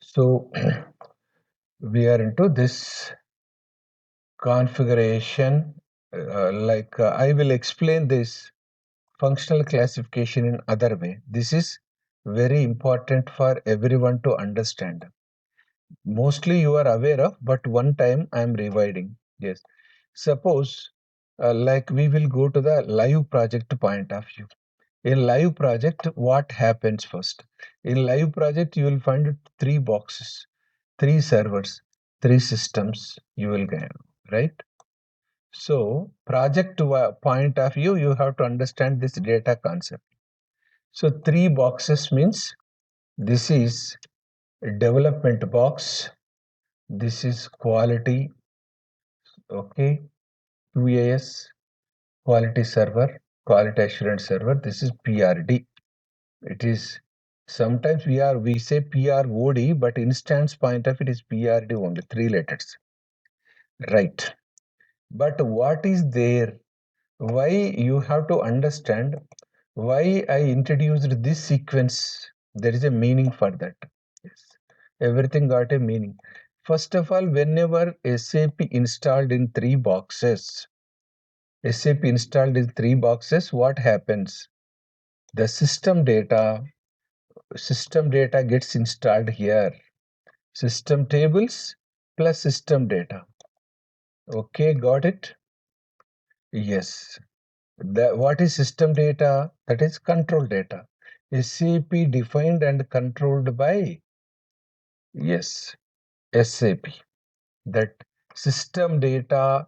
So we are into this configuration. I will explain this functional classification in other way. This is very important for everyone to understand. Mostly you are aware of, but one time I am reviving. Yes. Suppose, like we will go to the live project point of view. In live project, what happens first? In live project, you will find three boxes, three servers, three systems you will get, right? So project point of view, you have to understand this data concept. So three boxes means this is a development box, this is quality, okay, QAS, quality server, quality assurance server, this is PRD. It is sometimes we say PROD, but instance point of it is PRD only, three letters. Right. But what is there? Why you have to understand why I introduced this sequence. There is a meaning for that. Yes. Everything got a meaning. First of all, whenever SAP installed in three boxes, what happens? The system data gets installed here. System tables plus system data. Okay, got it? Yes. What is system data? That is control data. SAP defined and controlled by, yes, SAP. That system data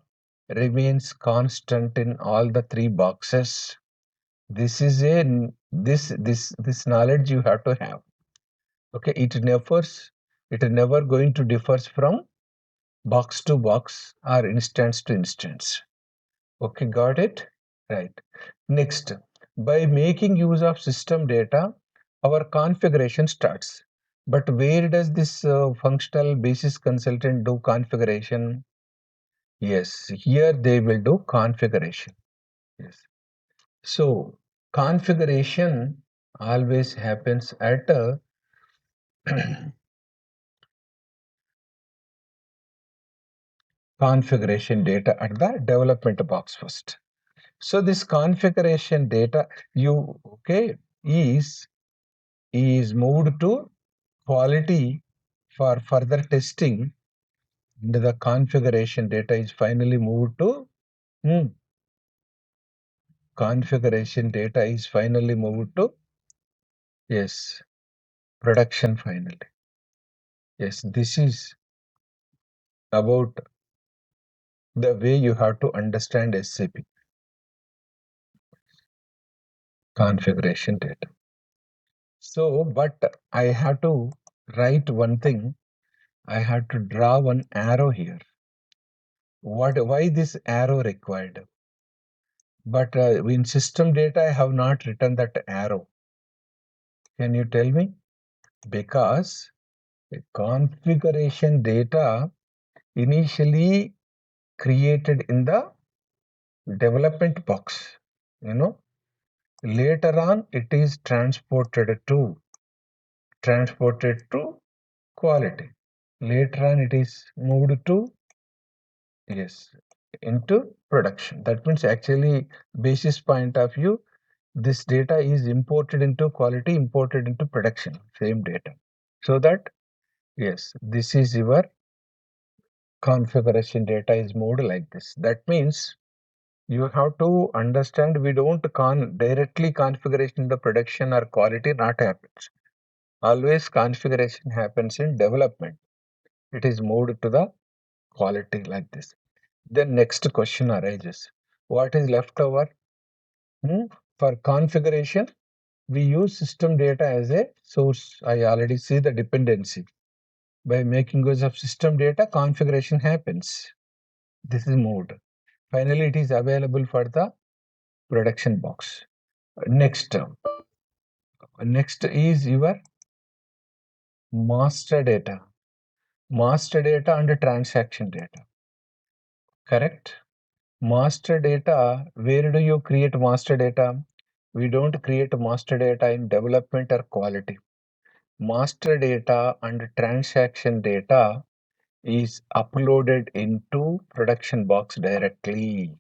remains constant in all the three boxes. This is this knowledge you have to have. Okay, it never going to differs from box to box or instance to instance. Okay, got it? Right. Next, by making use of system data, our configuration starts. But where does this functional basis consultant do configuration? Yes, here they will do configuration. Yes. So configuration always happens at a configuration data at the development box first. So this configuration data is moved to quality for further testing, and the configuration data is finally moved to configuration data is finally moved to, yes, production finally. Yes, this is about the way you have to understand SAP configuration data. So, but I have to write one thing. I have to draw one arrow here. Why this arrow required? But in system data, I have not written that arrow. Can you tell me? Because configuration data initially created in the development box, later on it is transported to quality. Later on it is moved to, yes, into production. That means actually basis point of view, this data is imported into quality, imported into production, same data. So that, yes, this is your configuration data is moved like this. That means you have to understand we don't directly configuration in the production or quality not happens. Always configuration happens in development. It is moved to the quality like this. Then next question arises. What is left over? For configuration, we use system data as a source. I already see the dependency. By making use of system data, configuration happens. This is moved. Finally, it is available for the production box. Next is your master data. Master data and transaction data. Correct? Master data, where do you create master data? We don't create master data in development or quality. master data and transaction data is uploaded into production box directly.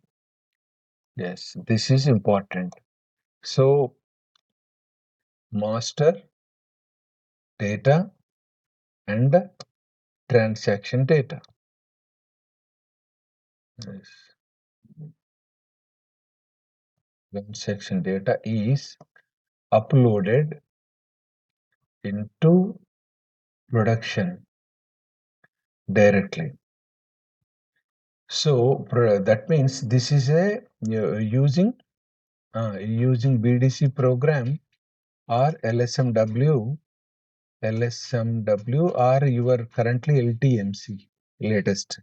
Yes, this is important. So master data and transaction data. Yes. Transaction data is uploaded into production directly. So that means this is a using BDC program or LSMW or your currently LTMC latest.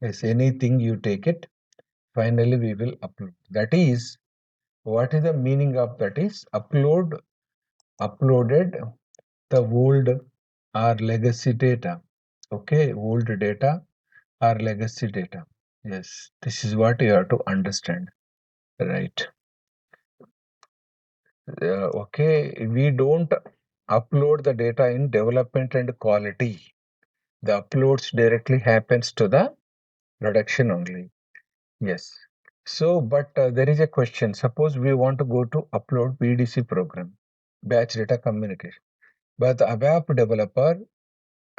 Yes, anything you take it, finally we will upload. That is, what is the meaning of that is uploaded the old or legacy data. Okay, old data or legacy data. Yes, this is what you have to understand, right? Okay, we don't upload the data in development and quality. The uploads directly happens to the production only. Yes. So, but there is a question. Suppose we want to go to upload BDC program, batch data communication. But the ABAP developer,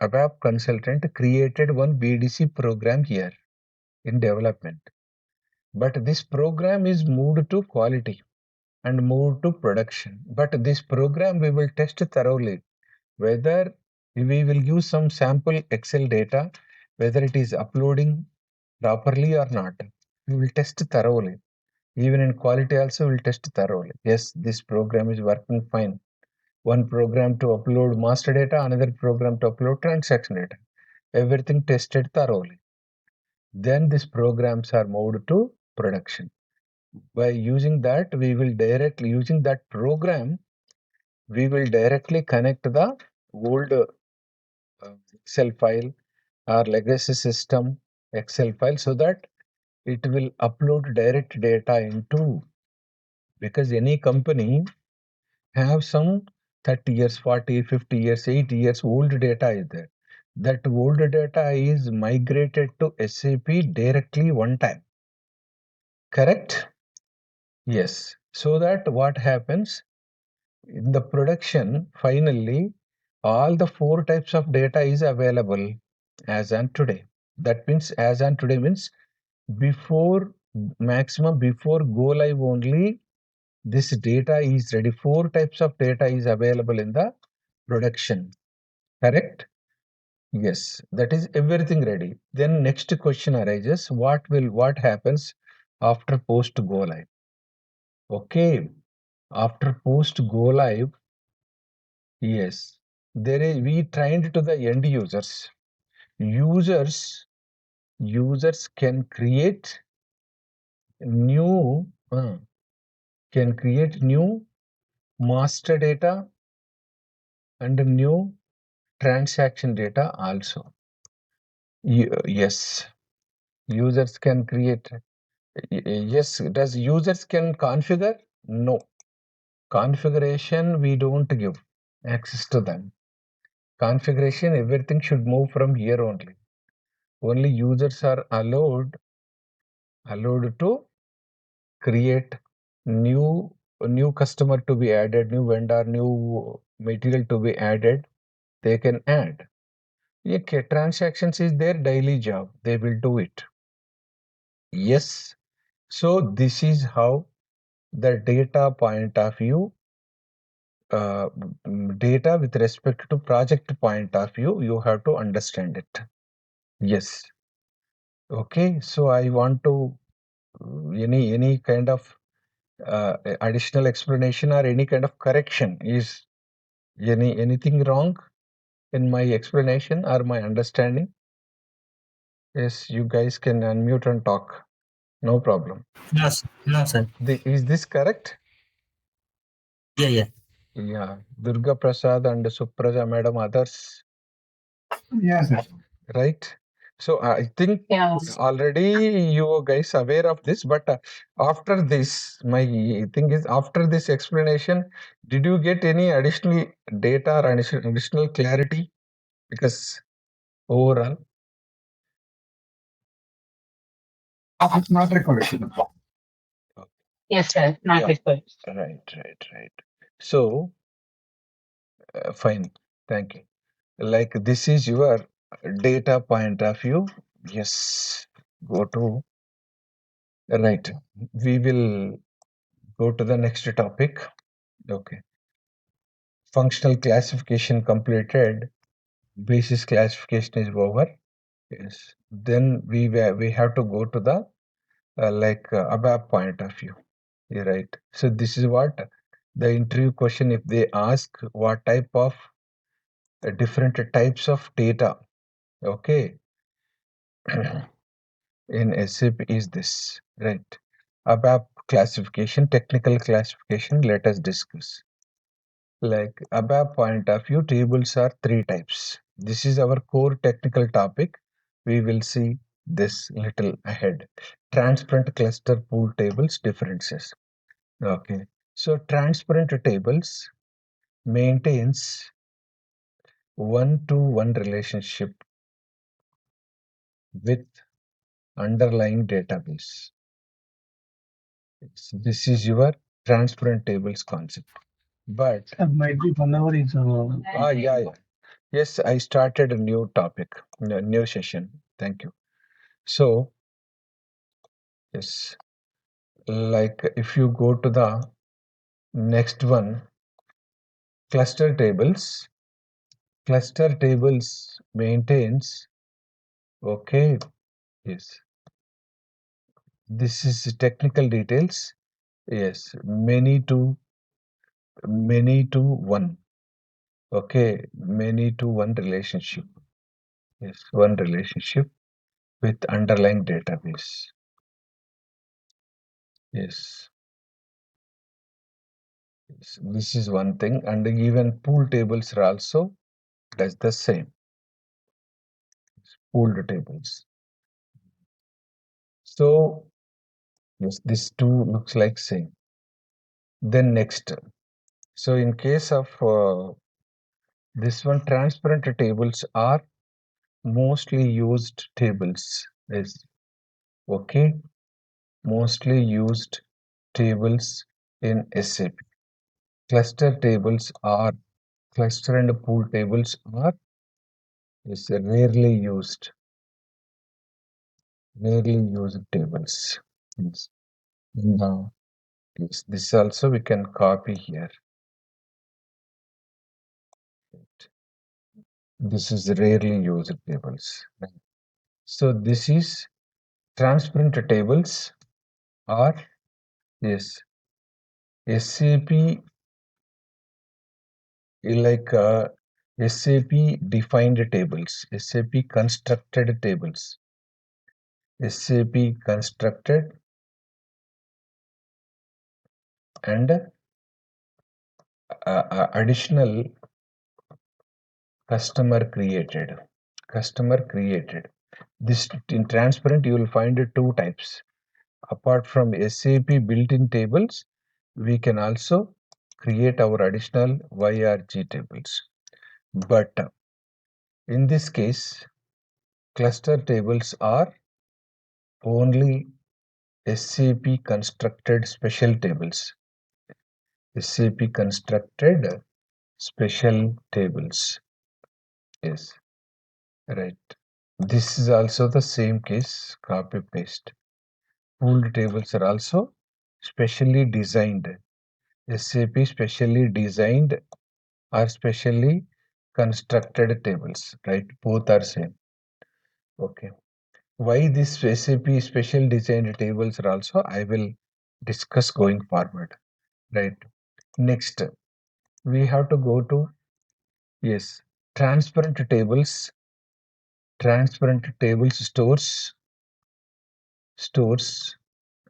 ABAP consultant created one BDC program here in development. But this program is moved to quality and moved to production. But this program we will test thoroughly whether we will use some sample Excel data, whether it is uploading properly or not. We will test thoroughly. Even in quality also we'll test thoroughly. Yes, this program is working fine. One program to upload master data, another program to upload transaction data. Everything tested thoroughly. Then these programs are moved to production. By using that, we will directly, using that program, we will directly connect the old Excel file or legacy system Excel file so that it will upload direct data into, because any company have some 30 years, 40, 50 years, 80 years old data is there. That old data is migrated to SAP directly one time. Correct? Yes. So that what happens in the production, finally, all the 4 types of data is available as on today. That means as on today means before maximum before go live only this data is ready. 4 types of data is available in the production. Correct? Yes, that is everything ready. Then next question arises, what happens after post go live? Okay, after post go live, yes, we trained to the end users. Users can create new master data and new transaction data also. Yes, users can create. Yes, does users can configure? No. Configuration we don't give access to them. Configuration, everything should move from here only. Only users are allowed to create new customer to be added, new vendor, new material to be added. They can add. Okay, transactions is their daily job. They will do it. Yes. So this is how the data point of view, data with respect to project point of view, you have to understand it. Yes. Okay. So I want to any kind of additional explanation or any kind of correction. Is anything wrong in my explanation or my understanding? Yes, you guys can unmute and talk. No problem. No, sir. No, sir. Is this correct? Yeah, yeah. Yeah. Durga Prasad and Supraja madam, others, Yes, sir. right? So I think already you guys aware of this, but after this, my thing is after this explanation, did you get any additional data or additional clarity? Because overall, It's not recorded. Yes, sir. Not yeah, recorded. right. So fine, thank you. Like this is your data point of view. Yes, go to right. We will go to the next topic. Okay. Functional classification completed. Basis classification is over. Yes. Then we have to go to the ABAP point of view. You're right. So this is what the interview question. If they ask what type of different types of data, okay, in SAP is this right? ABAP classification, technical classification. Let us discuss. Like ABAP point of view, tables are three types. This is our core technical topic. We will see this little ahead. Transparent cluster pool tables differences. Okay. So transparent tables maintains one-to-one relationship with underlying database. This is your transparent tables concept. But Might be 1 hour is. yeah. Yes, I started a new topic, a new session. Thank you. So, yes, like if you go to the next one, cluster tables maintains, okay, yes, this is technical details. Yes, many to one, okay, many-to-one relationship. Yes, one relationship with underlying database. Yes. Yes, this is one thing, and even pool tables are also does the same. Pooled tables. So yes, this two looks like same. Then next, so in case of this one, transparent tables are mostly used tables. Is okay, mostly used tables in SAP. Cluster tables are cluster and pool tables are is rarely used tables. Yes. Now, yes, this also we can copy here. This is rarely used tables. So this is transparent tables or yes, SAP like SAP defined tables, SAP constructed tables, SAP constructed and additional customer created. Customer created. This in transparent you will find two types. Apart from SAP built-in tables, we can also create our additional YRG tables. But in this case, cluster tables are only SAP constructed special tables. SAP constructed special tables. Yes, right. This is also the same case, copy paste. Pooled tables are also specially designed. SAP specially designed or specially constructed tables, right? Both are same. Okay. Why this SAP special designed tables are also I will discuss going forward, right? Next, we have to go to yes, transparent tables. Transparent tables stores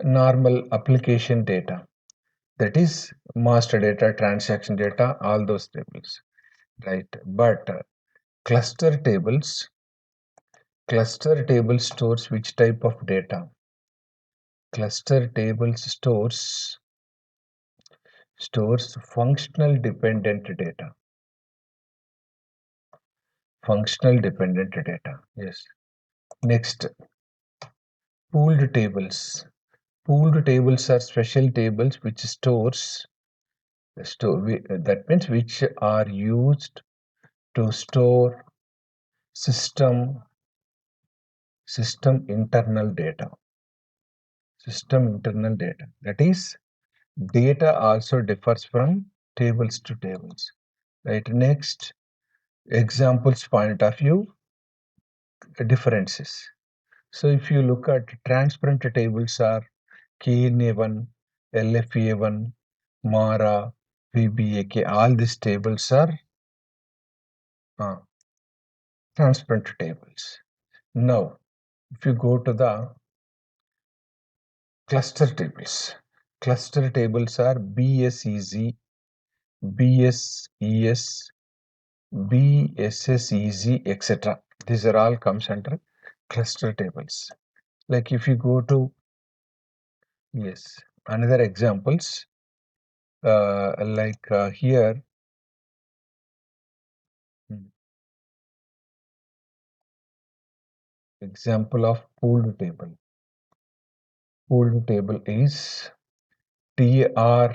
normal application data. That is master data, transaction data, all those tables, right? But cluster tables Cluster table stores which type of data? Cluster tables stores functional dependent data. Functional dependent data. Yes. Next, pooled tables. Pooled tables are special tables which that means which are used to store system internal data. System internal data. That is, data also differs from tables to tables. Right. Next, examples point of view, differences. So if you look at transparent tables are KNA1, LFA1, MARA, VBAK, all these tables are transparent tables. Now, if you go to the cluster tables are BSEZ, BSES, BSSEZ, etc. These are all comes under cluster tables. Like if you go to, yes, another examples, here, example of pooled table. Pooled table is TR,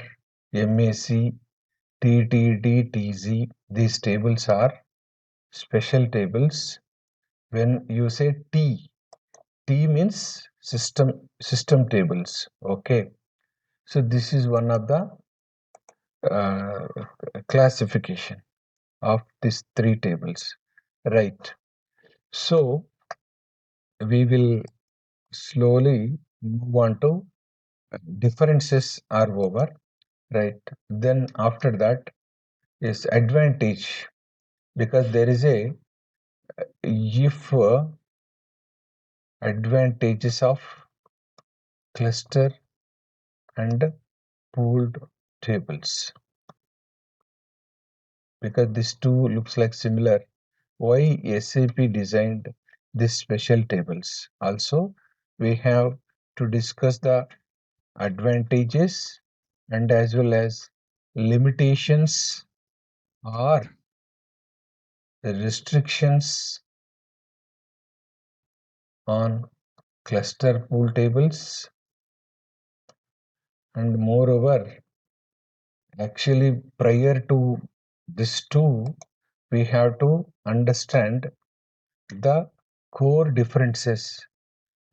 MAC, TTD, TZ. These tables are special tables. When you say T means system tables. Okay. So this is one of the classification of these three tables. Right. So we will slowly move on to differences are over. Right. Then after that is advantage, because there is a if advantages of cluster and pooled tables, because these two looks like similar. Why SAP designed these special tables? Also, we have to discuss the advantages and as well as limitations or restrictions on cluster pool tables, and moreover, actually prior to this two, we have to understand the core differences,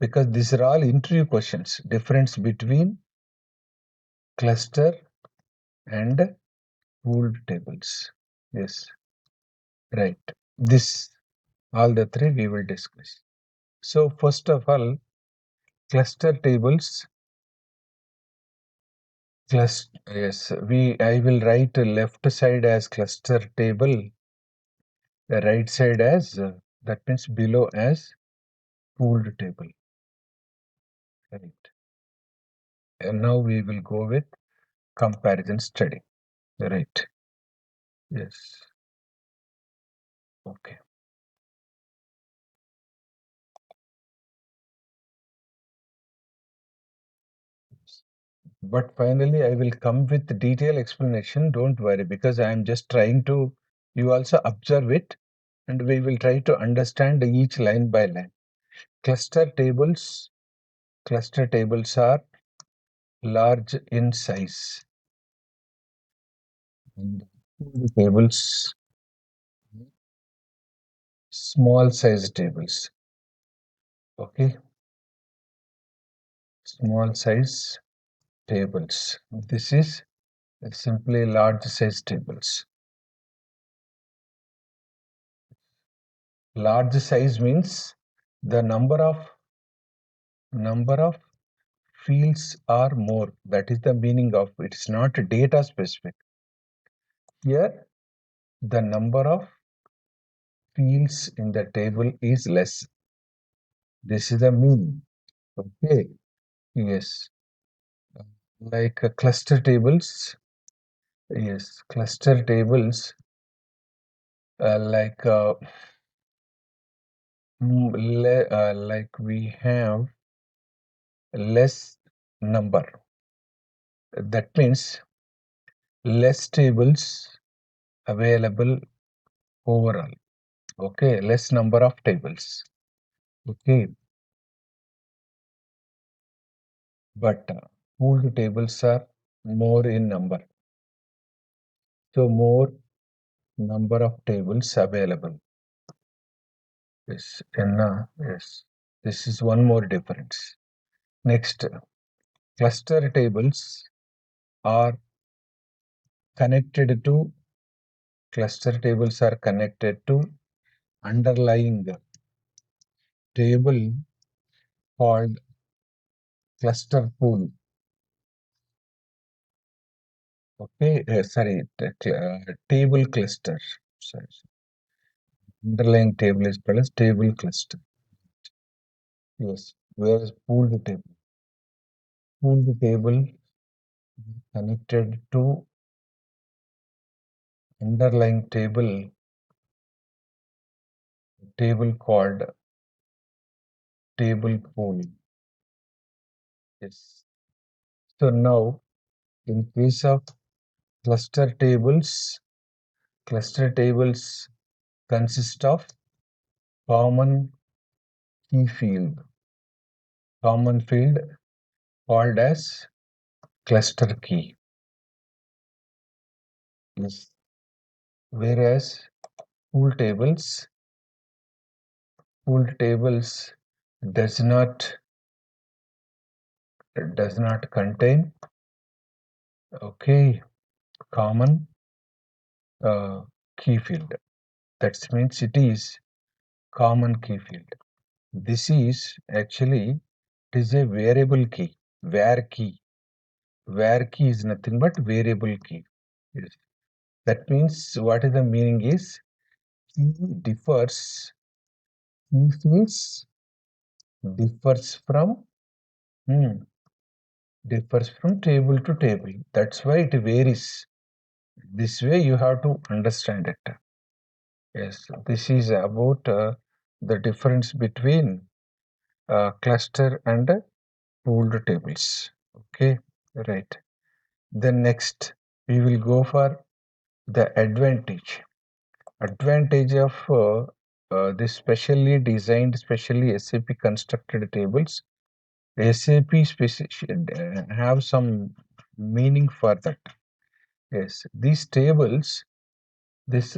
because these are all interview questions. Difference between cluster and pooled tables. Yes, right. This all the three we will discuss. So first of all, cluster tables. Yes, I will write left side as cluster table, the right side as that means below as pooled table. Right. And now we will go with comparison study. Right. Yes. Okay. But finally, I will come with detailed explanation. Don't worry, because I am just trying to, you also observe it, and we will try to understand each line by line. Cluster tables are large in size. And tables, small size tables. Okay. Small size tables. This is simply large size tables. Large size means the number of fields are more. That is the meaning of it. It's not data specific. Here, the number of fields in the table is less. This is the meaning. Okay. Yes. Like cluster tables. Yes, cluster tables. Like like we have less number. That means less tables available overall. Okay, less number of tables. Okay, but pooled tables are more in number. So more number of tables available. Yes, yes. This is one more difference. Next, cluster tables are connected to underlying table called cluster pool. Okay, table cluster. Sorry. Underlying table is called as table cluster. Yes, whereas pooled table connected to underlying table called table pool. Yes. So now, in case of cluster tables consist of common key field, called as cluster key. Yes. Whereas pool tables does not contain common key field. That means it is common key field. This is actually it is a variable key, var key. Var key is nothing but variable key. Yes. That means what is the meaning is key differs from table to table. That's why it varies. This way you have to understand it. Yes, this is about the difference between cluster and pooled tables. Okay, right. Then next we will go for the advantage of this specially designed, specially SAP constructed tables. SAP have some meaning for that. Yes, these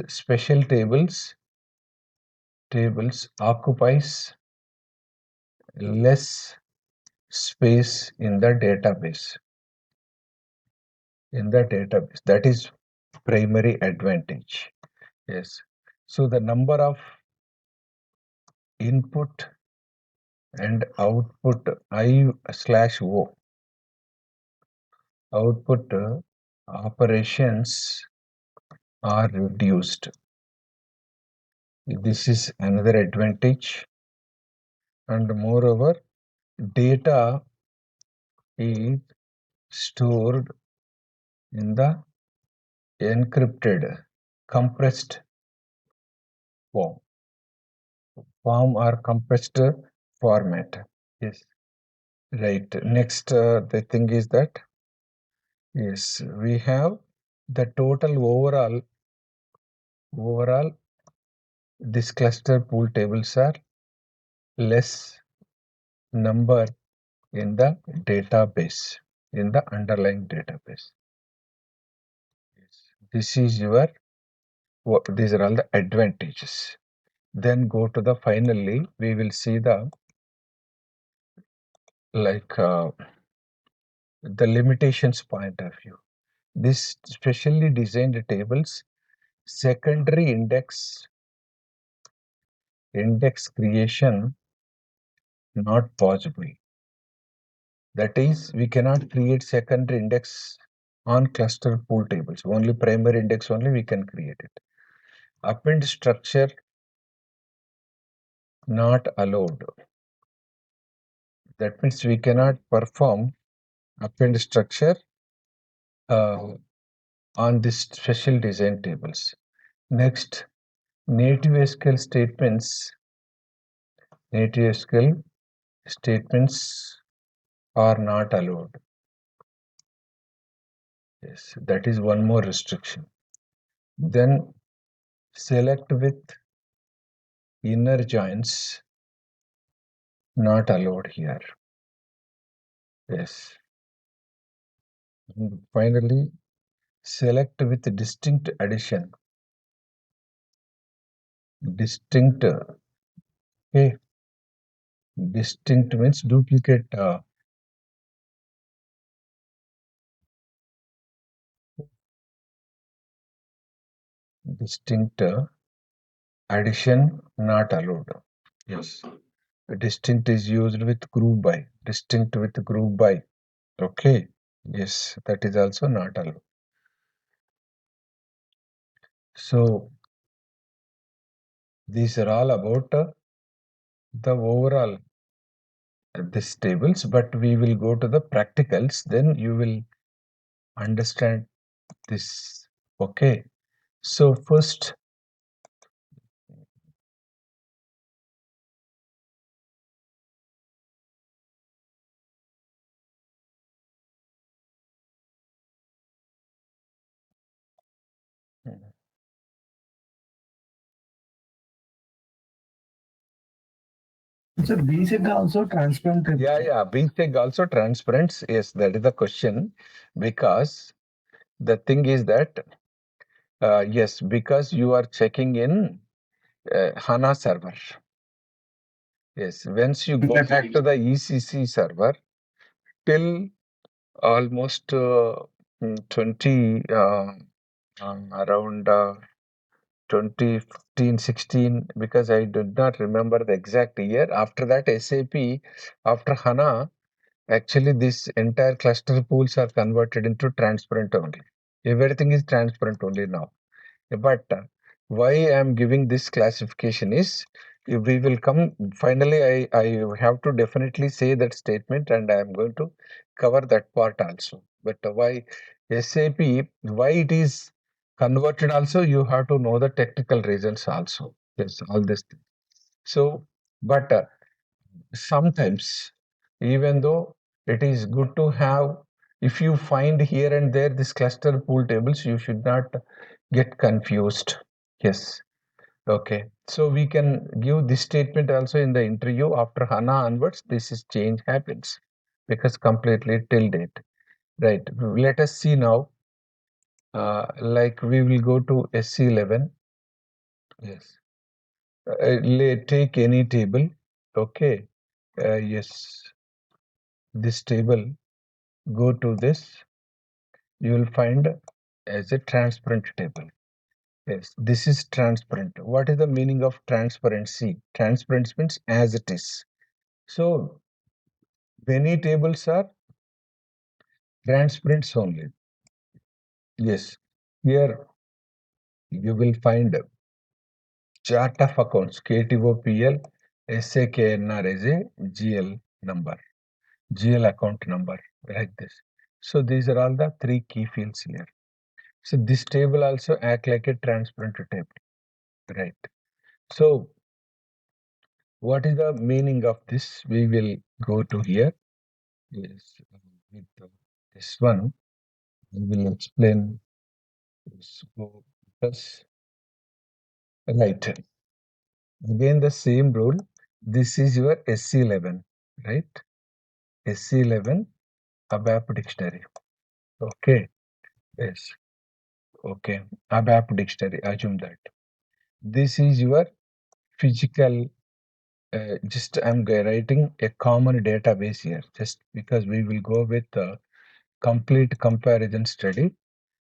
special tables occupies less space in the database. That is primary advantage. Yes. So the number of input and output I/O output operations are reduced. This is another advantage, and moreover, data is stored in the encrypted, compressed form or compressed format. Yes, right. Next, the thing is that yes, we have the total overall. This cluster pool tables are less number in the database, in the underlying database. This is these are all the advantages. Then go to the finally, we will see the the limitations point of view. This specially designed tables, secondary index creation not possible. That is, we cannot create secondary index on cluster pool tables. Only primary index only we can create it. Append structure not allowed. That means we cannot perform append structure on this special design tables. Next, native SQL statements native SQL statements are not allowed. Yes, that is one more restriction. Then select with inner joins, not allowed here. Yes. And finally, select with distinct addition. Distinct, okay. Distinct means duplicate. Distinct addition not allowed. Yes. Distinct is used with group by. Distinct with group by. Okay. Yes, that is also not allowed. So these are all about the overall this tables, but we will go to the practicals, then you will understand this. Okay. So first, So BSEG also transparent. yeah, BSEG also transparent. Yes, that is the question, because the thing is that yes, because you are checking in HANA server. Yes, once you go back to the ECC server, till almost 20 around 2015 16, because I did not remember the exact year. After that, SAP, after HANA, actually this entire cluster pools are converted into transparent only. Everything is transparent only now. But why I am giving this classification is, if we will come finally, I have to definitely say that statement, and I am going to cover that part also. But why SAP, why it is converted also, you have to know the technical reasons also. Yes, all this thing. So, but sometimes, even though it is good to have, if you find here and there this cluster pool tables, you should not get confused. Yes. Okay. So we can give this statement also in the interview. After HANA onwards, this is change happens, because completely till date. Right. Let us see now. Like we will go to SC11. Yes. Take any table. Okay. Yes. This table. Go to this. You will find as a transparent table. Yes, this is transparent. What is the meaning of transparency? Transparency means as it is. So many tables are transparent only. Yes, here you will find chart of accounts KTOPL, SAKNR as a GL number, GL account number, like this. So these are all the three key fields here. So this table also act like a transparent table, right? So what is the meaning of this? We will go to here. Yes, with this one, we will explain this. So, plus, right. Again, the same rule. This is your SC11, right? SC11 ABAP dictionary. Okay. Yes. Okay. ABAP dictionary. Assume that. This is your physical. Just I'm writing a common database here, just because we will go with complete comparison study.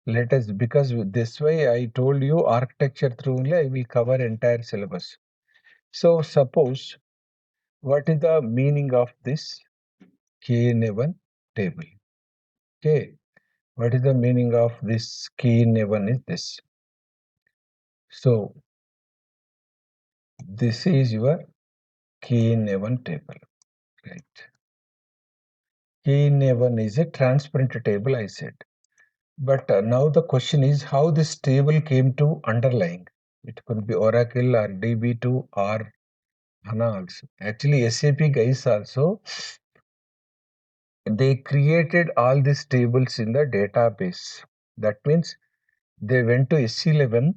Let us, because this way I told you architecture through only I will cover entire syllabus. So suppose, what is the meaning of this key in a1 table? Okay, what is the meaning of this key in a1 is this. So this is your key in a1 table, right? Key in a1 is a transparent table, I said. But now the question is how this table came to underlying. It could be Oracle or DB2 or HANA also. Actually, SAP guys also, they created all these tables in the database. That means they went to S11,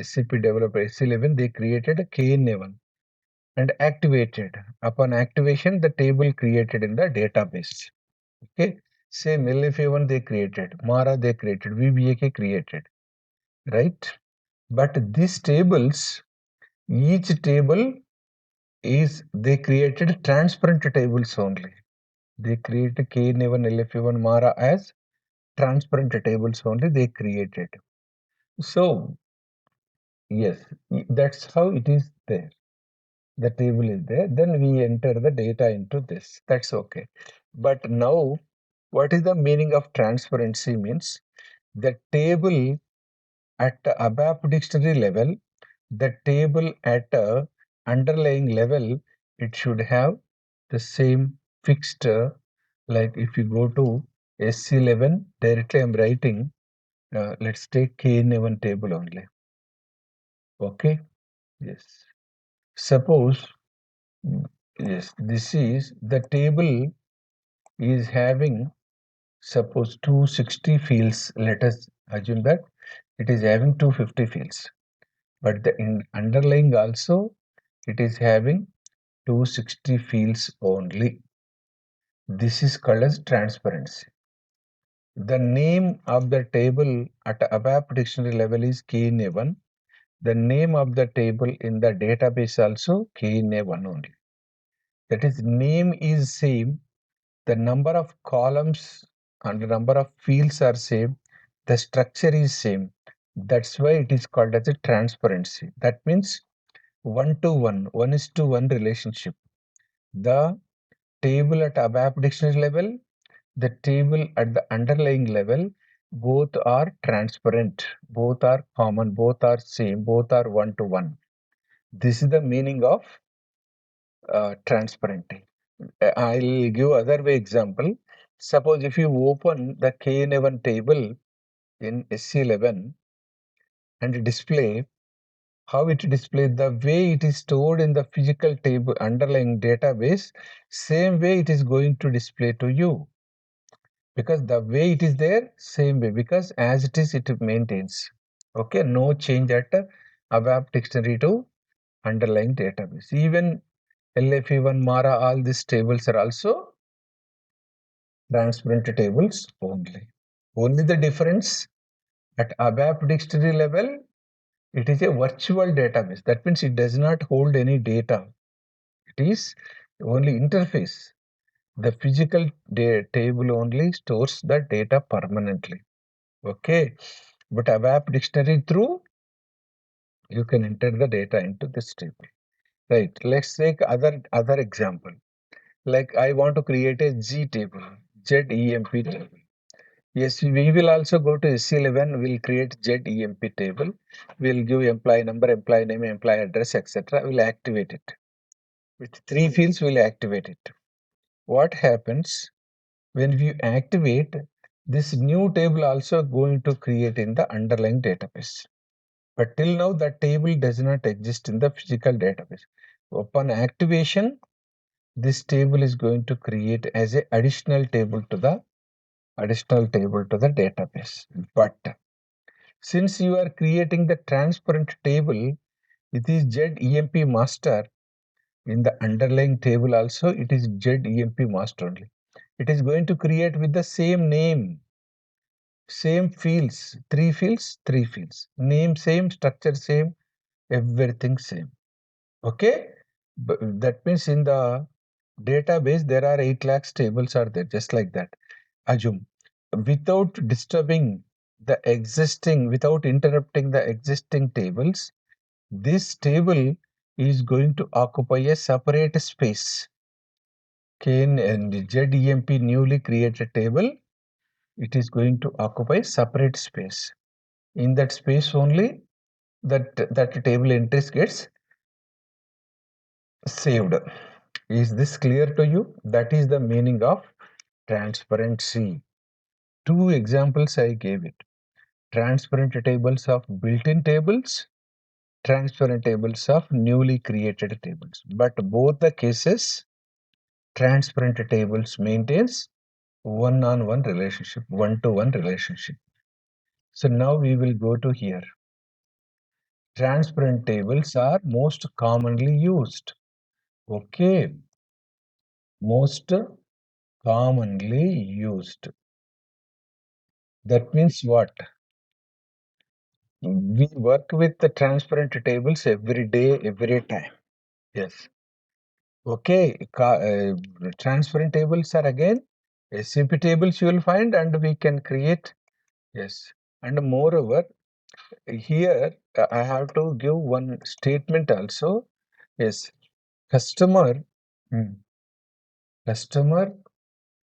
SAP developer S11, they created a KN1 and activated. Upon activation, the table created in the database. Okay. Same LFA1 they created, Mara they created, VBAK created, right? But these tables, each table is they created transparent tables only. They created KN1, LFA1, Mara as transparent tables only they created. So yes, that's how it is there. The table is there. Then we enter the data into this. That's okay. But now, what is the meaning of transparency means? The table at the ABAP dictionary level, the table at a underlying level, it should have the same fixed, like if you go to SC11, directly I'm writing, let's take KN1 table only. Okay, yes. Suppose, yes, this is the table is having, suppose 260 fields. Let us assume that it is having 250 fields. But the underlying also, it is having 260 fields only. This is called as transparency. The name of the table at ABAP dictionary level is KNA1. The name of the table in the database also KNA1 only. That is, name is same, the number of columns and the number of fields are same, the structure is same. That's why it is called as a transparency. That means 1-to-1, 1:1 relationship. The table at ABAP dictionary level, the table at the underlying level, both are transparent, both are common, both are same, both are 1-to-1. This is the meaning of transparency. I'll give other way example. Suppose if you open the KN1 table in SC11 and display, how it displays, the way it is stored in the physical table underlying database, same way it is going to display to you. Because the way it is there, same way, because as it is, it maintains. Okay, no change at ABAP dictionary to underlying database. Even LFE1, Mara, all these tables are also transparent tables only. Only the difference at ABAP dictionary level, it is a virtual database. That means it does not hold any data. It is only interface. The physical table only stores the data permanently. Okay, but ABAP dictionary through, you can enter the data into this table. Right. Let's take other example. Like I want to create a G table, ZEMP table. Yes, we will also go to SC11, we'll create ZEMP table. We'll give employee number, employee name, employee address, etc. We'll activate it. With 3 fields, we'll activate it. What happens when we activate this new table also going to create in the underlying database. But till now, that table does not exist in the physical database. Upon activation, this table is going to create as an additional table to the database. But since you are creating the transparent table, it is ZEMP master. In the underlying table also, it is ZEMP master only. It is going to create with the same name, same fields, 3 fields, 3 fields. Name same, structure same, everything same. Okay? But that means in the database, there are 8 lakhs tables are there, just like that. Assume, without disturbing the existing, without interrupting the existing tables, this table is going to occupy a separate space. KN and ZEMP newly created table, it is going to occupy separate space. In that space only, that table entries gets saved. Is this clear to you? That is the meaning of transparency. 2 examples I gave it. Transparent tables of built-in tables transparent tables of newly created tables. But both the cases, transparent tables maintains one-on-one relationship, one-to-one relationship. So now we will go to here. Transparent tables are most commonly used. Okay, most commonly used. That means what? We work with the transparent tables every day, every time. Yes. Okay, transparent tables are again SAP tables you will find, and we can create. Yes. And moreover, here I have to give one statement also. Yes. Customer, hmm, customer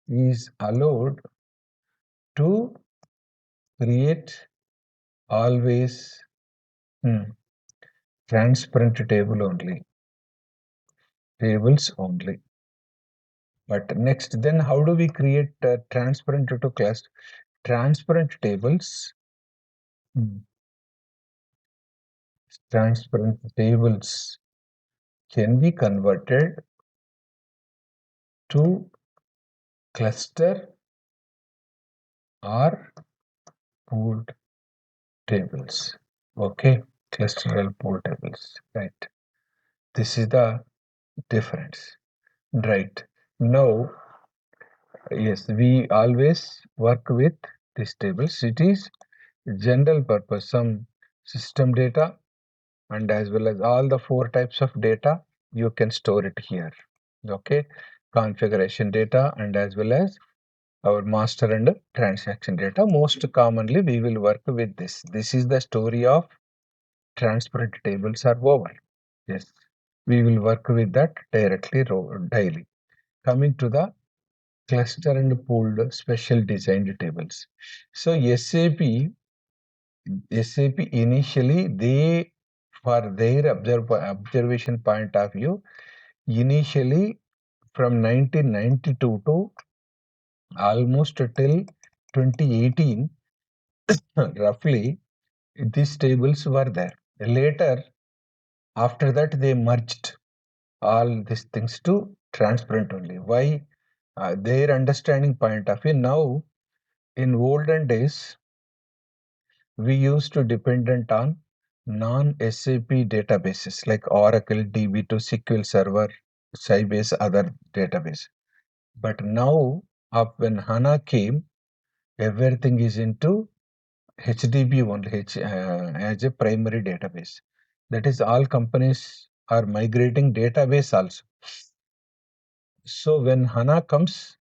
is allowed to create always transparent tables only. But next, then how do we create transparent to class? Transparent tables, hmm, transparent tables can be converted to cluster or pooled tables. Okay, cluster or pooled tables, right? This is the difference, right? Now, yes, we always work with these tables. It is general purpose, some system data, and as well as all the 4 types of data, you can store it here. Okay, configuration data and as well as our master and transaction data. Most commonly, we will work with this. This is the story of transparent tables are over. Yes, we will work with that directly daily. Coming to the cluster and pooled special designed tables. So SAP initially they for their observation point of view, initially from 1992 to almost till 2018, roughly, these tables were there. Later, after that, they merged all these things to transparent only. Why? Their understanding point of view. Now, in olden days, we used to dependent on non-SAP databases like Oracle, DB2, SQL Server, Sybase, other database. But now, when HANA came, everything is into HDB only as a primary database. That is, all companies are migrating database also. So when HANA comes,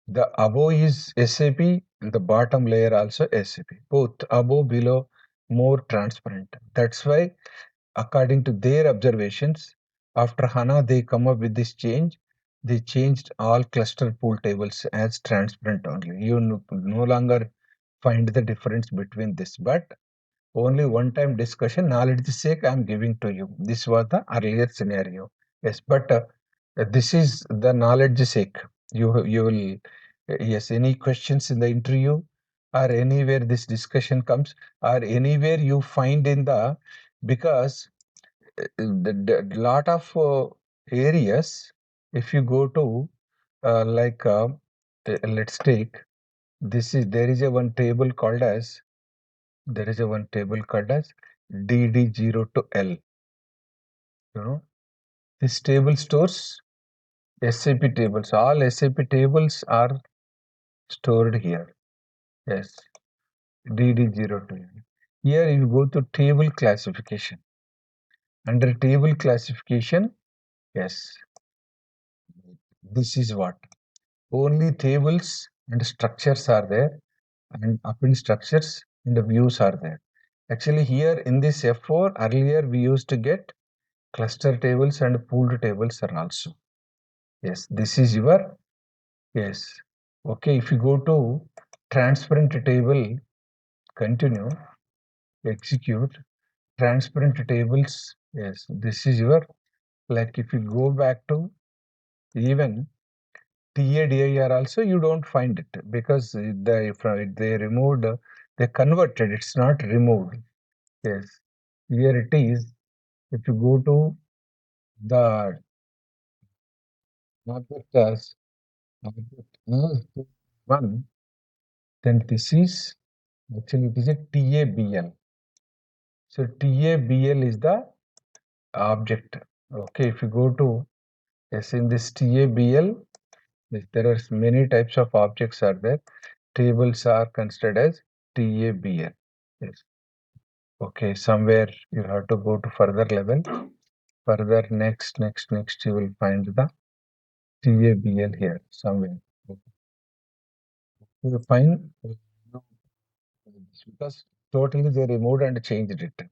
the above is SAP and the bottom layer also SAP. Both above, below, more transparent. That's why, according to their observations, after HANA they come up with this change. They changed all cluster pool tables as transparent only. You no longer find the difference between this, but only one time discussion, knowledge sake I am giving to you. This was the earlier scenario. Yes, but this is the knowledge sake. You will yes. Any questions in the interview or anywhere this discussion comes or anywhere you find in the because the lot of areas. If you go to like let's take this is there is a one table called as there is a one table called as DD0 to L. You know, this table stores SAP tables. All SAP tables are stored here. Yes, DD0 to L. Here you go to table classification. Under table classification, yes, this is what only tables and structures are there, and append structures and the views are there. Actually, here in this F4, earlier we used to get cluster tables and pooled tables are also. Yes, this is your, yes. Okay, if you go to transparent table, continue, execute, transparent tables, yes, this is your, like if you go back to even TADIR also, you don't find it because they removed, they converted, it's not removed. Yes, here it is. If you go to the object as one, then this is actually it is a TABL. So TABL is the object. Okay, if you go to yes, in this TABL, there are many types of objects are there. Tables are considered as TABL. Yes. Okay, somewhere you have to go to further level. Further next, you will find the TABL here somewhere. Okay. You will find because totally they removed and changed it.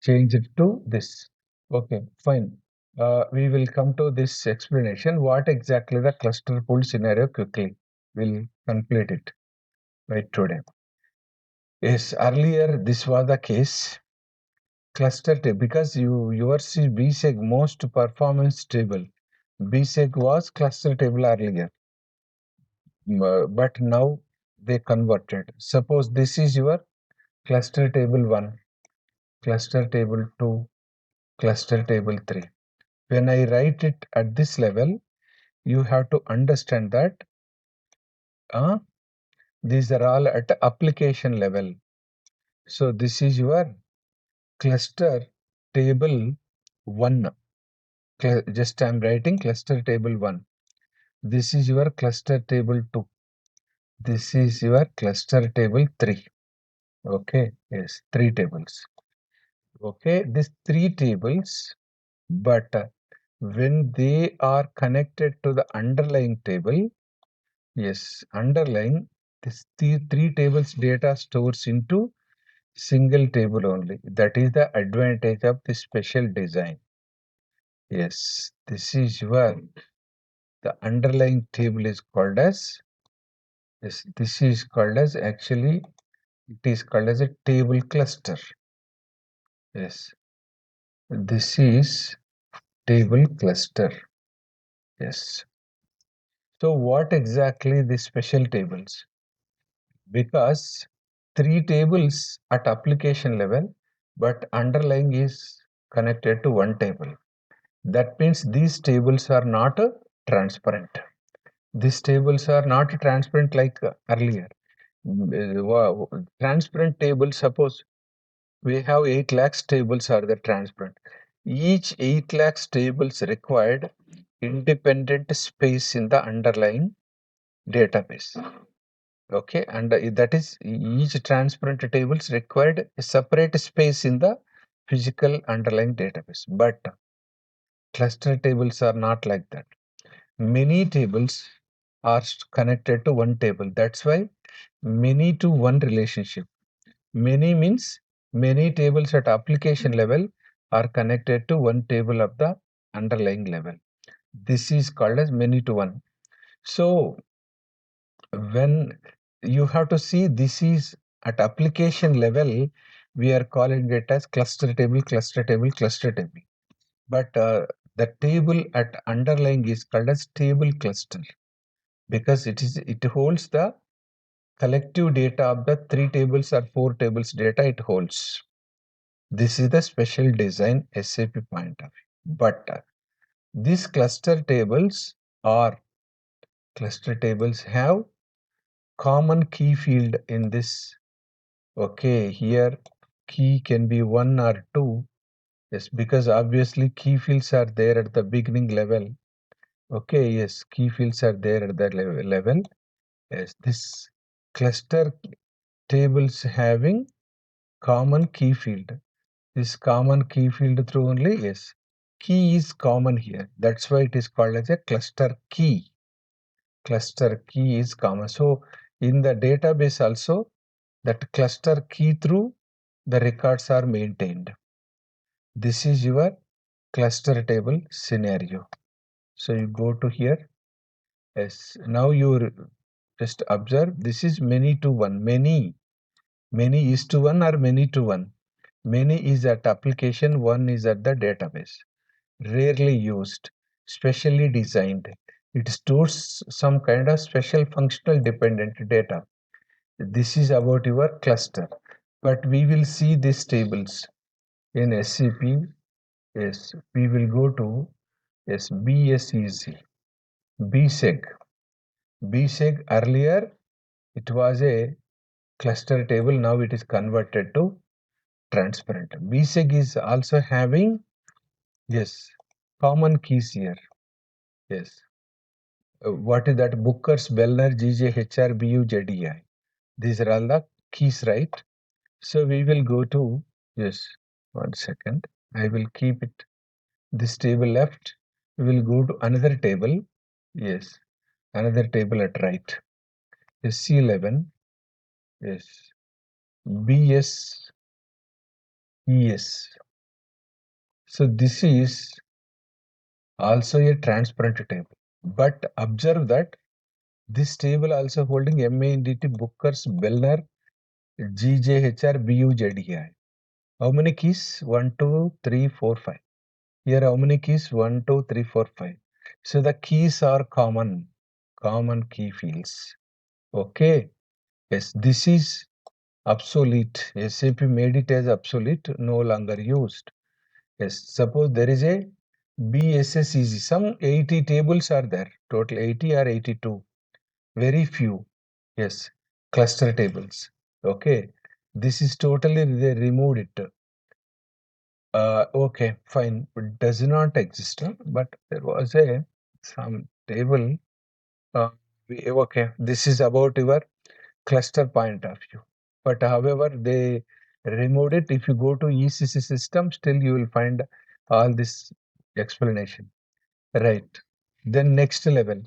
Change it to this. Okay, fine. We will come to this explanation. What exactly the cluster pool scenario quickly. We'll complete it right today. Yes, earlier this was the case. Cluster table because yours is BSEG most performance table. BSEG was cluster table earlier, but now they converted. Suppose this is your cluster table 1, cluster table 2, cluster table 3. When I write it at this level, you have to understand that these are all at application level. So this is your cluster table 1. Just I'm writing cluster table 1. This is your cluster table 2. This is your cluster table 3. Okay, yes, 3 tables. Okay, these 3 tables, but when they are connected to the underlying table, yes, underlying this 3 tables data stores into single table only. That is the advantage of this special design. Yes, this is your the underlying table is called as this is called as actually it is called as a table cluster. Yes, this is table cluster. Yes. So what exactly the special tables? Because 3 tables at application level, but underlying is connected to 1 table. That means these tables are not transparent. These tables are not transparent like earlier. Transparent table, suppose we have 8 lakhs tables are the transparent. Each 8 lakhs tables required independent space in the underlying database. Okay, and that is each transparent tables required a separate space in the physical underlying database. But cluster tables are not like that. Many tables are connected to one table. That's why many to one relationship. Many means many tables at application level are connected to one table of the underlying level. This is called as many to one. So when you have to see this is at application level, we are calling it as cluster table, cluster table, cluster table. But the table at underlying is called as table cluster because it holds the collective data of the 3 tables or 4 tables data it holds. This is the special design SAP point of view. But these cluster tables have common key field in this. Okay, here key can be 1 or 2. Yes, because obviously key fields are there at the beginning level. Okay, yes, key fields are there at that level. Yes, this cluster tables having common key field. This common key field through only, yes, key is common here. That's why it is called as a cluster key. Cluster key is common. So in the database also, that cluster key through the records are maintained. This is your cluster table scenario. So you go to here. Yes, now you just observe this is many to one. Many is to one or many to one. Many is at application, one is at the database. Rarely used, specially designed. It stores some kind of special functional dependent data. This is about your cluster. But we will see these tables in SCP Yes, we will go to yes BSEC, BSEG. BSEG earlier it was a cluster table. Now it is converted to transparent. BSEG is also having yes common keys here. Yes, what is that? Bookers, Bellner, GJ, BU, JDI. These are all the keys, right? So we will go to yes. 1 second. I will keep it this table left. We will go to another table. Yes, another table at right. Yes, C11. Yes, BSES. So this is also a transparent table. But observe that this table also holding MANDT, Bookers, Bellner, GJHR, BU, JDI. How many keys? 1, 2, 3, 4, 5. Here how many keys? 1, 2, 3, 4, 5. So the keys are common key fields. Okay. Yes, this is obsolete. SAP made it as obsolete, no longer used. Yes, suppose there is a BSSEG. Some 80 tables are there. Total 80 or 82. Very few. Yes, cluster tables. Okay. This is totally they removed it. Okay, fine. It does not exist, huh? But there was a some table. Okay, this is about your cluster point of view. But however, they removed it. If you go to ECC system, still you will find all this explanation. Right. Then next level.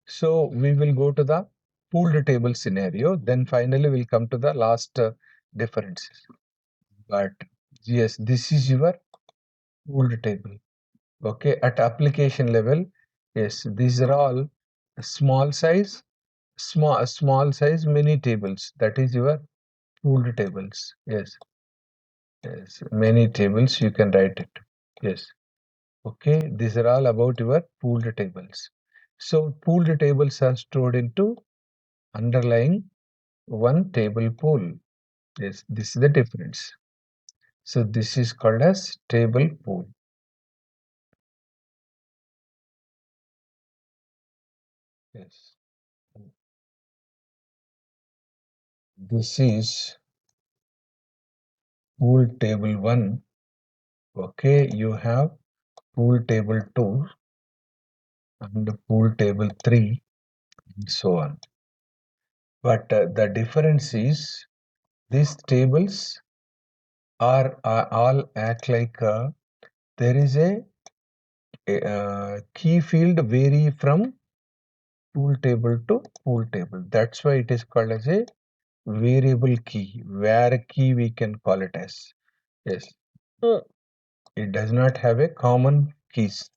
So we will go to the pooled table scenario. Then finally we'll come to the last differences. But yes, this is your pooled table. Okay, at application level, yes, these are all small size, small size many tables. That is your pooled tables. Yes, yes, many tables you can write it. Yes. Okay, these are all about your pooled tables. So pooled tables are stored into underlying one table pool. Yes, this is the difference. So this is called as table pool. Yes. This is pool table 1. Okay, you have pool table 2 and pool table 3 and so on. But the difference is these tables are all act like there is a key field vary from pool table to pool table. That's why it is called as a variable key, where key we can call it as. Yes. It does not have a common keys.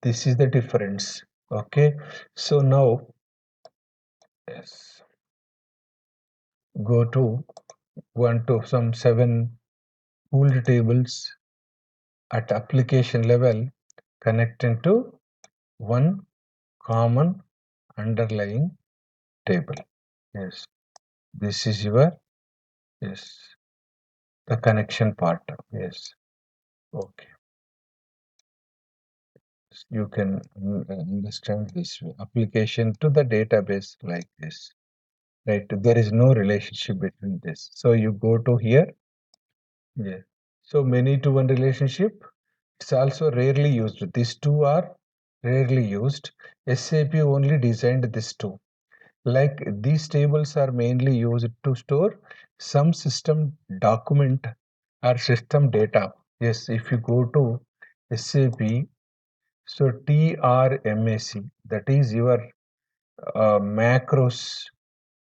This is the difference. Okay. So now, yes, go to one to some 7 pooled tables at application level connecting to one common underlying table. Yes. This is your yes the connection part. Yes. Okay. You can understand this way. Application to the database like this, right? There is no relationship between this. So you go to here. Yeah. So many to one relationship. It's also rarely used. These two are rarely used. SAP only designed this two. Like these tables are mainly used to store some system document or system data. Yes, if you go to SAP, so TRMAC, that is your macros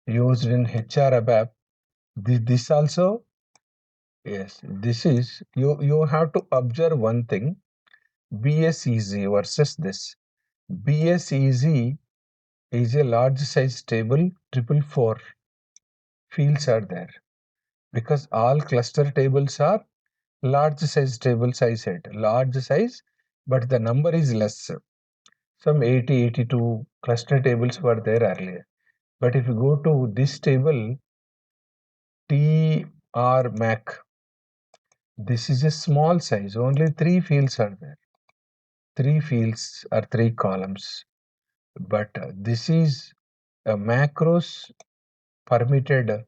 used in HR ABAP. This also, yes, this is, you have to observe one thing, BSEZ versus this. BSEZ is a large size table, 444 fields are there because all cluster tables are large size tables. I said large size, but the number is less. Some 80, 82 cluster tables were there earlier. But if you go to this table, TRMAC, This is a small size, only 3 fields are there. 3 fields or 3 columns. But this is macros permitted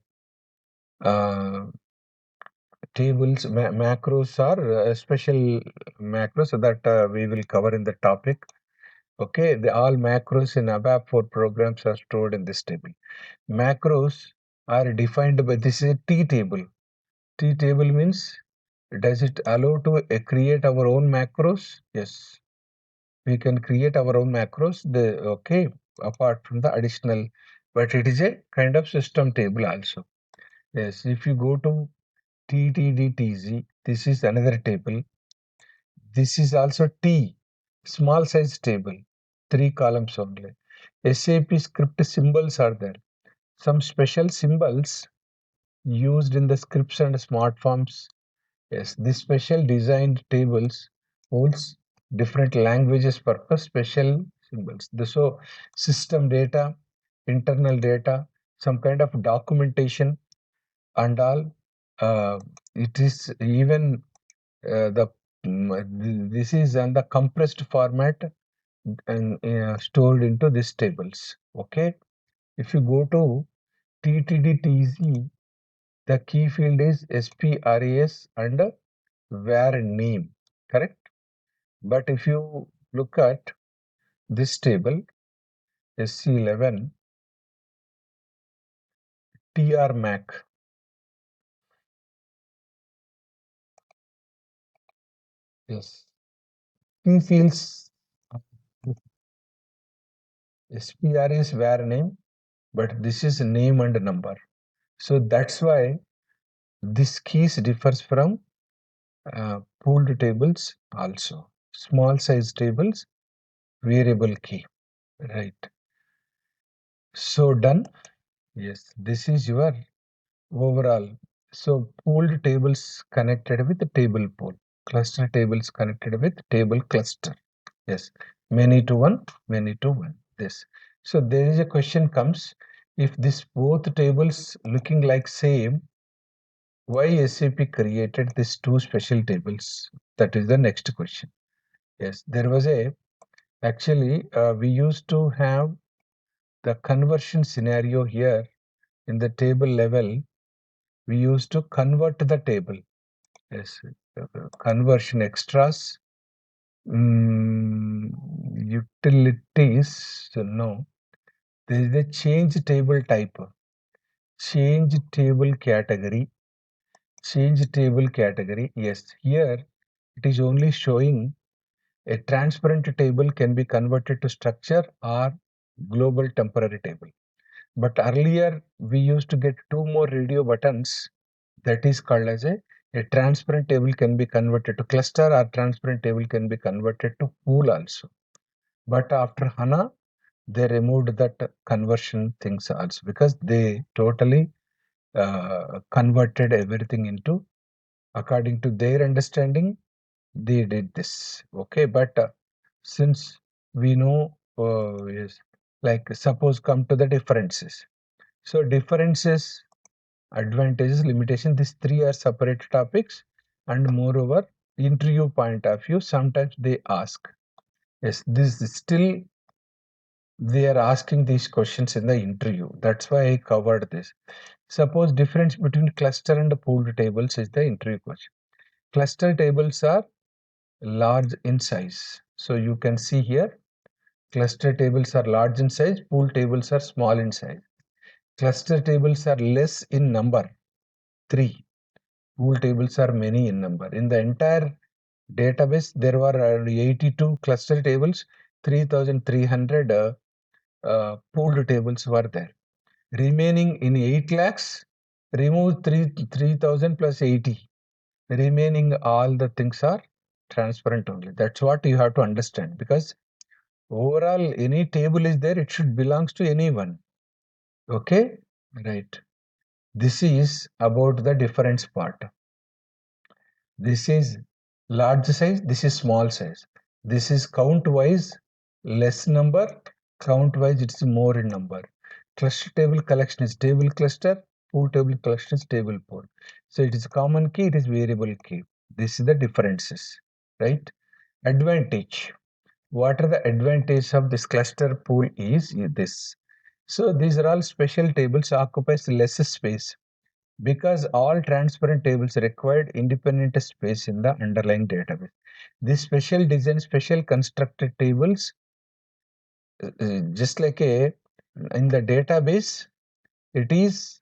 tables. Macros are special macros that we will cover in the topic. Okay, all macros in ABAP 4 programs are stored in this table. Macros are defined by this is a T table. T table means, does it allow to create our own macros? Yes, we can create our own macros. Okay, apart from the additional, but it is a kind of system table also. Yes, if you go to TTDTZ, this is another table. This is also T, small size table, 3 columns only. SAP script symbols are there. Some special symbols used in the scripts and smart forms. Yes, this special designed tables holds different languages purpose special symbols. So system data, internal data, some kind of documentation and all. It is even this is in the compressed format and stored into these tables. Okay, if you go to TTDTZ, the key field is SPRAS and var name, correct? But if you look at this table, SC11 TRMAC, yes, key fields SPRAS var name, but this is name and number. So that's why this keys differs from pooled tables also. Small size tables, variable key, right? So done. Yes, this is your overall. So pooled tables connected with the table pool. Cluster tables connected with table cluster. Yes, many to one, many to one. This. So there is a question comes, if this both tables looking like same, why SAP created these two special tables? That is the next question. Yes, there was actually we used to have the conversion scenario here in the table level. We used to convert the table. Yes, conversion extras, utilities. So no, there is a change table type, change table category, change table category. Yes, here it is only showing a transparent table can be converted to structure or global temporary table. But earlier we used to get two more radio buttons, that is called as a transparent table can be converted to cluster or transparent table can be converted to pool also. But after HANA, they removed that conversion things also because they totally converted everything into according to their understanding. They did this. Okay, but since we know, yes, like suppose come to the differences. So differences, advantages, limitation, these three are separate topics, and moreover, interview point of view, sometimes they ask. Yes, this is still they are asking these questions in the interview. That's why I covered this. Suppose difference between cluster and pooled tables is the interview question. Cluster tables are large in size. So you can see here, cluster tables are large in size, pool tables are small in size. Cluster tables are less in number, 3. Pool tables are many in number. In the entire database, there were 82 cluster tables, 3,300 pooled tables were there. Remaining in 8 lakhs, remove 3,000 plus 80. Remaining all the things are transparent only. That's what you have to understand, because overall any table is there, it should belongs to anyone. Okay, right. This is about the difference part. This is large size, this is small size. This is count wise less number, count wise it's more in number. Cluster table collection is table cluster, pool table collection is table pool. So it is common key, it is variable key. This is the differences, right? Advantage. What are the advantages of this cluster pool is this. So these are all special tables occupies less space because all transparent tables required independent space in the underlying database. This special design, special constructed tables, just like a in the database, it is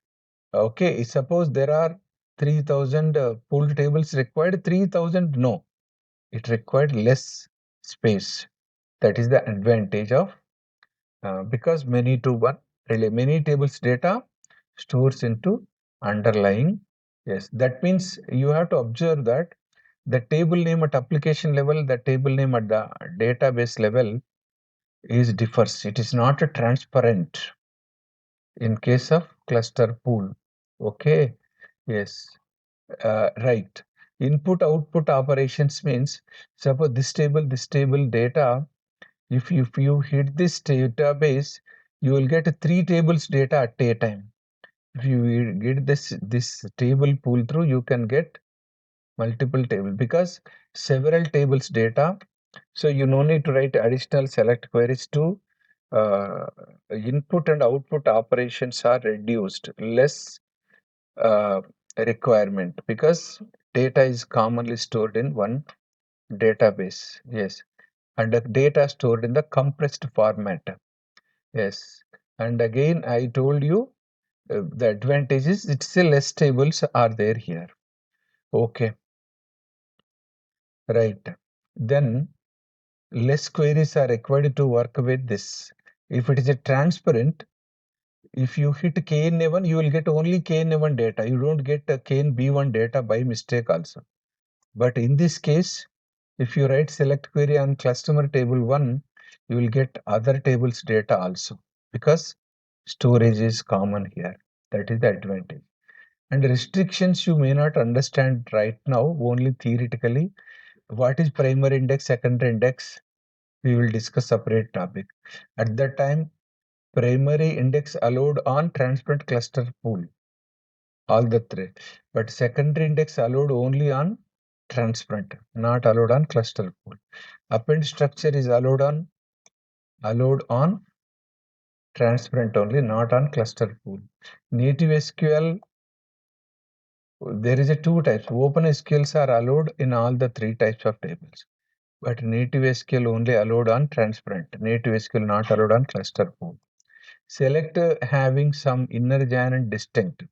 okay. Suppose there are 3000 pool tables required, 3000 no, it required less space. That is the advantage of because many to one really many tables data stores into underlying. Yes, that means you have to observe that the table name at application level, the table name at the database level is differs. It is not a transparent in case of cluster pool. Okay, yes, right. Input output operations means suppose this table data. If you hit this database, you will get three tables data at a time. If you get this table pull through, you can get multiple tables because several tables data. So you no need to write additional select queries to input and output operations are reduced, less uh, requirement because data is commonly stored in one database. Yes, and the data stored in the compressed format. Yes, and again I told you the advantage is it's still less tables are there here. Okay, right. Then less queries are required to work with this. If it is a transparent, if you hit KN1, you will get only KN1 data. You don't get a KNB1 data by mistake also. But in this case, if you write select query on customer table 1, you will get other tables data also because storage is common here. That is the advantage. And restrictions you may not understand right now, only theoretically. What is primary index, secondary index? We will discuss separate topic. At that time, primary index allowed on transparent cluster pool, all the three. But secondary index allowed only on transparent, not allowed on cluster pool. Append structure is allowed on transparent only, not on cluster pool. Native SQL, there is a two types. Open SQLs are allowed in all the three types of tables. But native SQL only allowed on transparent. Native SQL not allowed on cluster pool. Select having some inner join and distinct.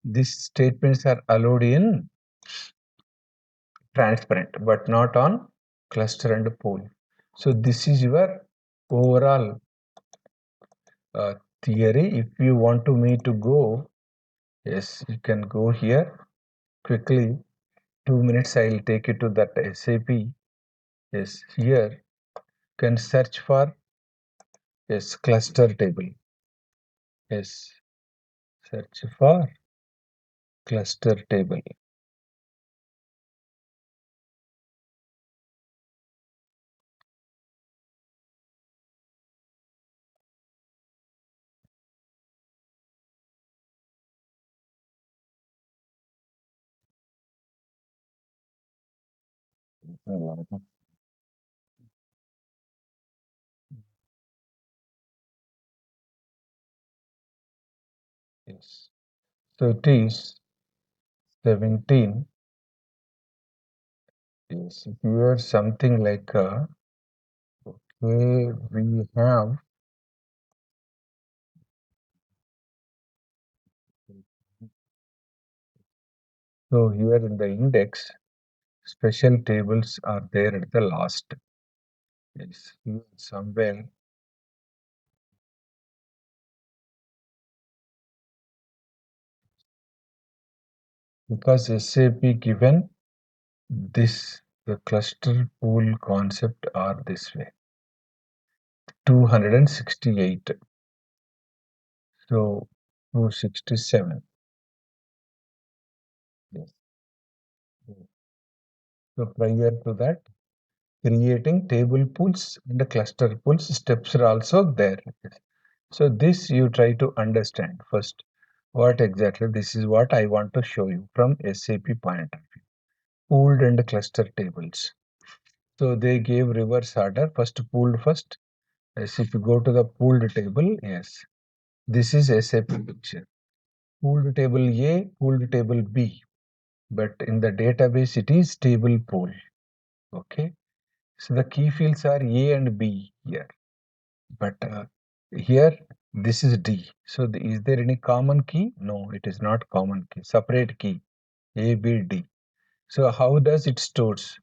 These statements are allowed in transparent, but not on cluster and pool. So this is your overall theory. If you want to me to go, yes, you can go here quickly. 2 minutes, I will take you to that SAP. Yes, here can search for yes cluster table. Yes, search for cluster table. Yes. So it is 17. Yes, here something like okay, we have so here in the index, special tables are there at the last. Yes, here somewhere because SAP given this the cluster pool concept are this way 268. So 267. Yes. So prior to that, creating table pools and the cluster pools steps are also there. So this you try to understand first. What exactly? This is what I want to show you from SAP point of view. pooled and cluster tables. So they gave reverse order, first pooled first. Yes, if you go to the pooled table, yes, this is SAP picture. Pooled table A, pooled table B, but in the database it is table pool. Okay, so the key fields are A and B here, but here this is D. So is there any common key? No, it is not common key, separate key A, B, D. So how does it stores?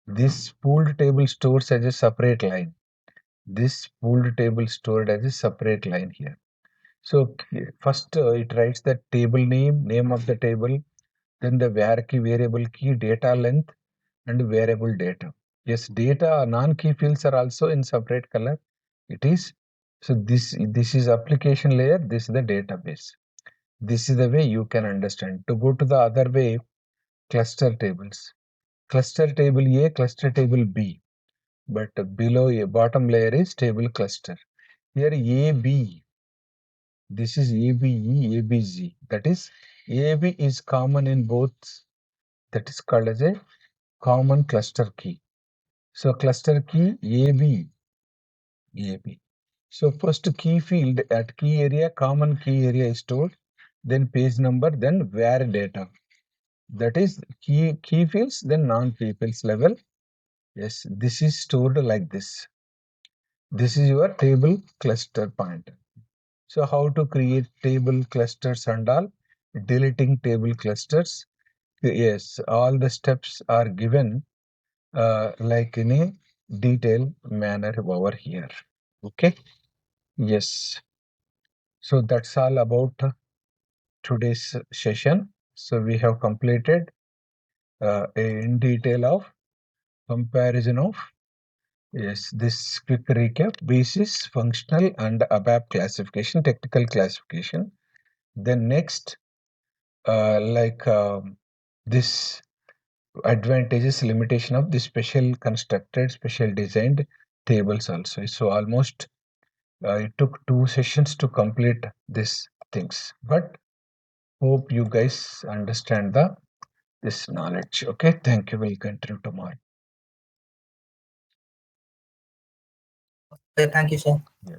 This pooled table stores as a separate line. This pooled table stored as a separate line here. So first it writes the table name, name of the table, then the var key, variable key, data length, and variable data. Yes, data non-key fields are also in separate color. It is. So this is application layer, this is the database. This is the way you can understand. To go to the other way, cluster tables. Cluster table A, cluster table B. But below a bottom layer is table cluster. Here AB, this is ABE, ABZ. That is AB is common in both. That is called as a common cluster key. So cluster key AB, AB. So first key field at key area, common key area is stored, then page number, then var data. That is key fields, then non-key fields level. Yes, this is stored like this. This is your table cluster pointer. So how to create table clusters and all? Deleting table clusters. Yes, all the steps are given like in a detailed manner over here. Okay. Yes. So that's all about today's session. So we have completed in detail of comparison of this quick recap: basis, functional, and ABAP classification, technical classification. Then next, this advantages, limitation of the special constructed, special designed tables also. So almost it took 2 sessions to complete these things, but hope you guys understand this knowledge. Okay, thank you. We'll continue tomorrow. Thank you, sir. Yeah.